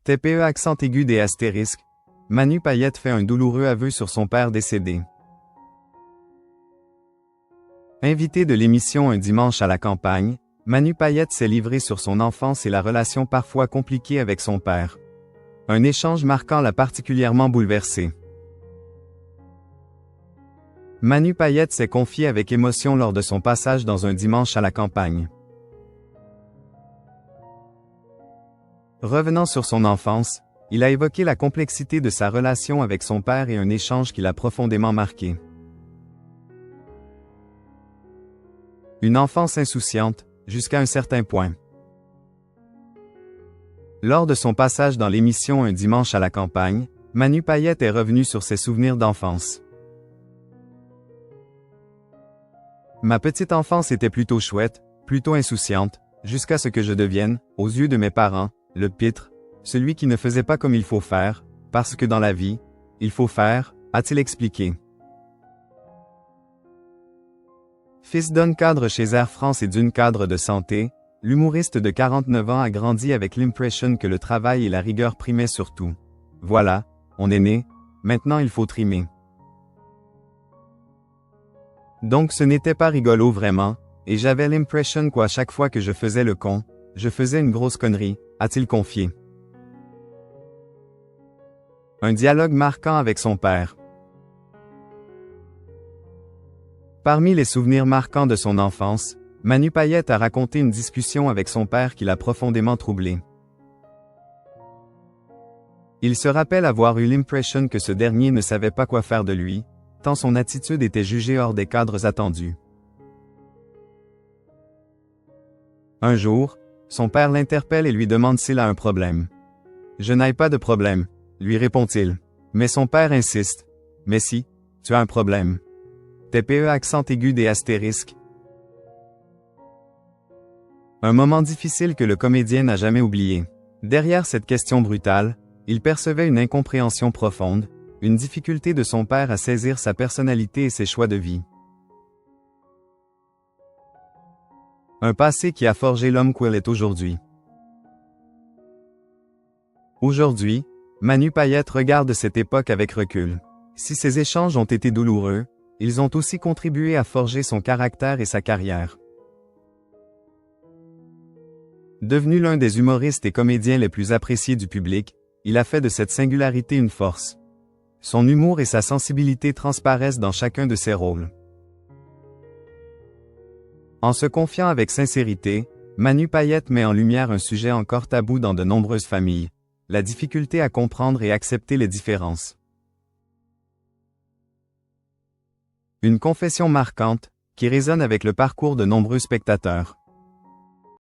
TPE accent aigu des astérisques. Manu Payette fait un douloureux aveu sur son père décédé. Invité de l'émission Un dimanche à la campagne, Manu Payette s'est livré sur son enfance et la relation parfois compliquée avec son père. Un échange marquant l'a particulièrement bouleversé. Manu Payette s'est confié avec émotion lors de son passage dans Un dimanche à la campagne. Revenant sur son enfance, il a évoqué la complexité de sa relation avec son père et un échange qui l'a profondément marqué. Une enfance insouciante, jusqu'à un certain point. Lors de son passage dans l'émission Un dimanche à la campagne, Manu Payette est revenu sur ses souvenirs d'enfance. Ma petite enfance était plutôt chouette, plutôt insouciante, jusqu'à ce que je devienne, aux yeux de mes parents, le pitre, celui qui ne faisait pas comme il faut faire, parce que dans la vie, il faut faire, a-t-il expliqué. Fils d'un cadre chez Air France et d'une cadre de santé, l'humoriste de 49 ans a grandi avec l'impression que le travail et la rigueur primaient surtout. Voilà, on est né, maintenant il faut trimer. Donc ce n'était pas rigolo vraiment, et j'avais l'impression qu'à chaque fois que je faisais le con, je faisais une grosse connerie, a-t-il confié. Un dialogue marquant avec son père. Parmi les souvenirs marquants de son enfance, Manu Payette a raconté une discussion avec son père qui l'a profondément troublé. Il se rappelle avoir eu l'impression que ce dernier ne savait pas quoi faire de lui, tant son attitude était jugée hors des cadres attendus. Un jour, son père l'interpelle et lui demande s'il a un problème. « Je n'ai pas de problème », lui répond-il. Mais son père insiste. « Mais si, tu as un problème. » TPE accent aigu des astérisques. Un moment difficile que le comédien n'a jamais oublié. Derrière cette question brutale, il percevait une incompréhension profonde, une difficulté de son père à saisir sa personnalité et ses choix de vie. Un passé qui a forgé l'homme qu'il est aujourd'hui. Aujourd'hui, Manu Payette regarde cette époque avec recul. Si ces échanges ont été douloureux, ils ont aussi contribué à forger son caractère et sa carrière. Devenu l'un des humoristes et comédiens les plus appréciés du public, il a fait de cette singularité une force. Son humour et sa sensibilité transparaissent dans chacun de ses rôles. En se confiant avec sincérité, Manu Payette met en lumière un sujet encore tabou dans de nombreuses familles, la difficulté à comprendre et accepter les différences. Une confession marquante, qui résonne avec le parcours de nombreux spectateurs.